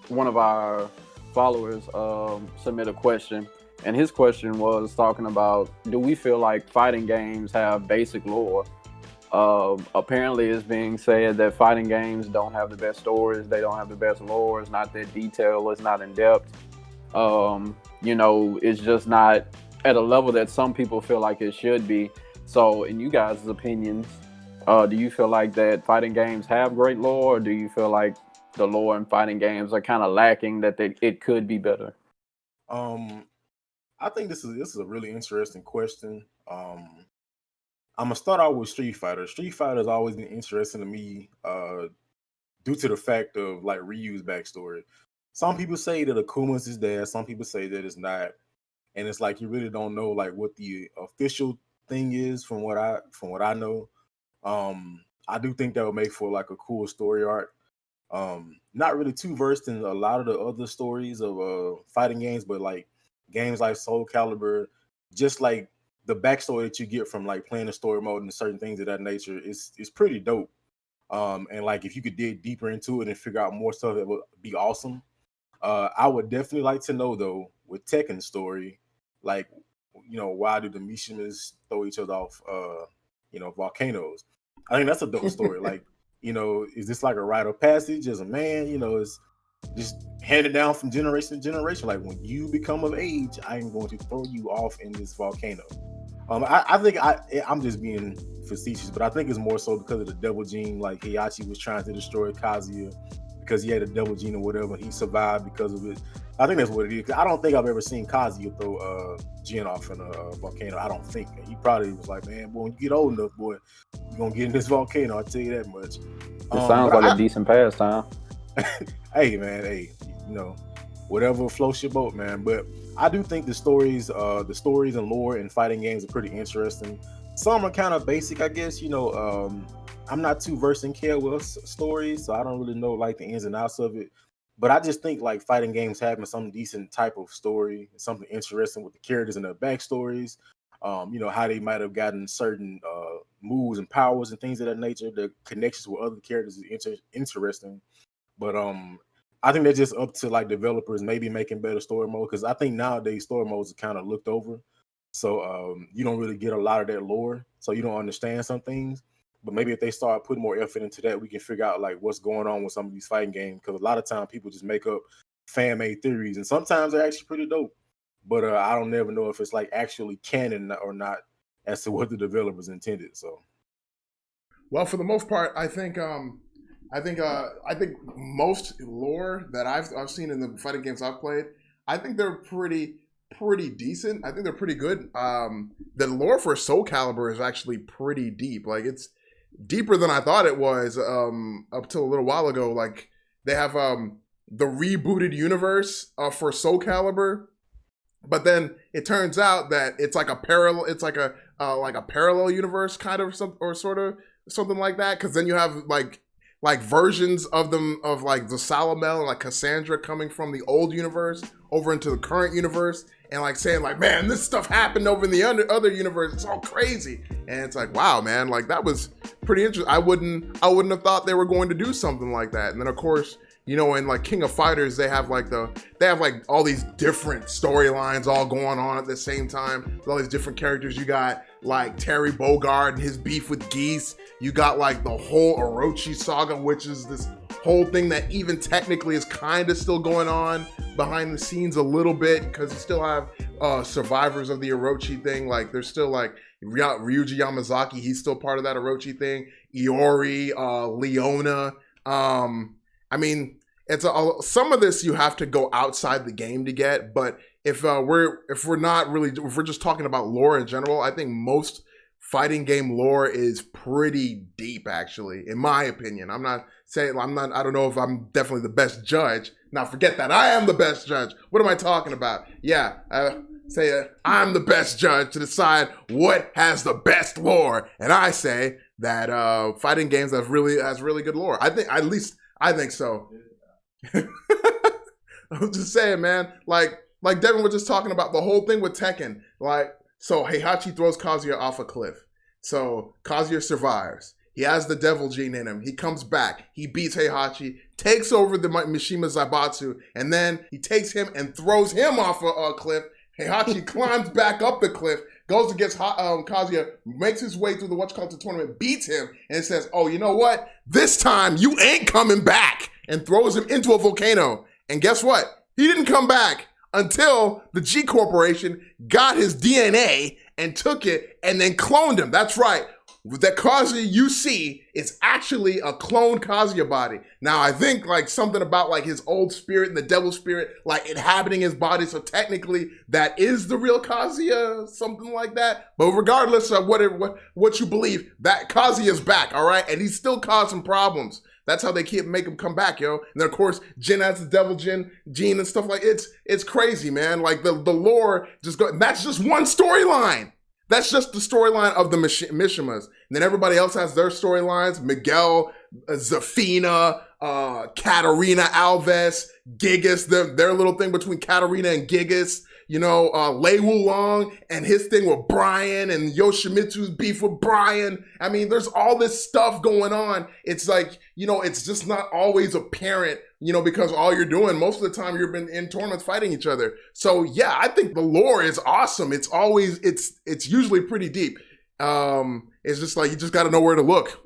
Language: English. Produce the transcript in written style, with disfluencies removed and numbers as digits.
one of our followers submit a question, and his question was talking about, do we feel like fighting games have basic lore? Apparently, it's being said that fighting games don't have the best stories, they don't have the best lore, it's not that detailed, it's not in depth. It's just not at a level that some people feel like it should be. So, in you guys' opinions, do you feel like that fighting games have great lore, or do you feel like the lore in fighting games are kind of lacking, that it could be better? Um, I think this is a really interesting question. I'm gonna start out with Street Fighter. Street Fighter has always been interesting to me, due to the fact of like Ryu's backstory. Some people say that Akuma's is there. Some people say that it's not, and it's like you really don't know like what the official thing is from what I know. I do think that would make for like a cool story arc. Not really too versed in a lot of the other stories of fighting games, but like games like Soul Calibur, just like the backstory that you get from like playing the story mode and certain things of that nature is pretty dope. And like if you could dig deeper into it and figure out more stuff, that would be awesome. I would definitely like to know though with Tekken's story, like why do the Mishimas throw each other off volcanoes? I think that's a dope story. Like, is this like a rite of passage as a man? Is just handed down from generation to generation. Like when you become of age, I am going to throw you off in this volcano. I think I'm just being facetious, but I think it's more so because of the devil gene. Like Heihachi was trying to destroy Kazuya because he had a devil gene or whatever. He survived because of it. I think that's what it is. I don't think I've ever seen Kazuya throw Jin off in a volcano. I don't think. He probably was like, man, boy, when you get old enough, boy, you're gonna get in this volcano. I'll tell you that much. It sounds But like a decent pastime. hey man, hey, you know, whatever floats your boat, man. But I do think the stories and lore in fighting games are pretty interesting. Some are kind of basic, I guess. I'm not too versed in Caldwell's stories, so I don't really know like the ins and outs of it. But I just think like fighting games having some decent type of story, something interesting with the characters and their backstories. How they might have gotten certain moves and powers and things of that nature. The connections with other characters is interesting. But I think that's just up to like developers maybe making better story mode, because I think nowadays story modes are kind of looked over. So you don't really get a lot of that lore, so you don't understand some things. But maybe if they start putting more effort into that, we can figure out like what's going on with some of these fighting games. Because a lot of time people just make up fan made theories, and sometimes they're actually pretty dope. But I don't never know if it's like actually canon or not as to what the developers intended. So Well, for the most part, I think most lore that I've seen in the fighting games I've played, I think they're pretty decent. I think they're pretty good. The lore for Soul Calibur is actually pretty deep. Like it's deeper than I thought it was. Up till a little while ago, like they have the rebooted universe for Soul Calibur, but then it turns out that it's like a parallel. It's like a parallel universe kind of some or sort of something like that. Because then you have like versions of them of like the Salamel and like Cassandra coming from the old universe over into the current universe and like saying like, man, this stuff happened over in the other universe. It's all crazy. And it's like, wow, man, like that was pretty interesting. I wouldn't have thought they were going to do something like that. And then of course, in like King of Fighters, they have like all these different storylines all going on at the same time. With all these different characters. You got like Terry Bogard and his beef with Geese. You got like the whole Orochi saga, which is this whole thing that even technically is kind of still going on behind the scenes a little bit, because you still have survivors of the Orochi thing. Like there's still like Ryuji Yamazaki, he's still part of that Orochi thing. Iori, Leona. I mean, some of this you have to go outside the game to get, but if we're just talking about lore in general, I think most fighting game lore is pretty deep, actually, in my opinion. I don't know if I'm definitely the best judge. Now forget that. I am the best judge. What am I talking about? Yeah, I'm the best judge to decide what has the best lore. And I say that fighting games has really good lore. I think so. I'm just saying, man. Like Devin was just talking about the whole thing with Tekken. Like, so Heihachi throws Kazuya off a cliff. So Kazuya survives. He has the devil gene in him. He comes back. He beats Heihachi, takes over the Mishima Zaibatsu, and then he takes him and throws him off a cliff. Heihachi climbs back up the cliff, goes against Kazuya, makes his way through the tournament, beats him, and says, oh, you know what? This time you ain't coming back, and throws him into a volcano. And guess what? He didn't come back until the G Corporation got his DNA and took it and then cloned him. That's right. That Kazuya you see is actually a cloned Kazuya body. Now, I think like something about like his old spirit and the devil spirit, like inhabiting his body. So technically that is the real Kazuya, something like that. But regardless of what you believe, that Kazuya's back, all right? And he's still causing problems. That's how they make him come back, yo. And then of course, Jin has the devil gene and stuff like it's crazy, man. Like the lore that's just one storyline. That's just the storyline of the Mishimas. And then everybody else has their storylines. Miguel, Zafina, Katarina Alves, Gigas, their little thing between Katarina and Gigas. You know, Lei Wulong and his thing with Brian and Yoshimitsu's beef with Brian. I mean, there's all this stuff going on. It's like, you know, it's just not always apparent, you know, because all you're doing, most of the time you've been in tournaments fighting each other. So yeah, I think the lore is awesome. It's usually pretty deep. It's just like, you just got to know where to look.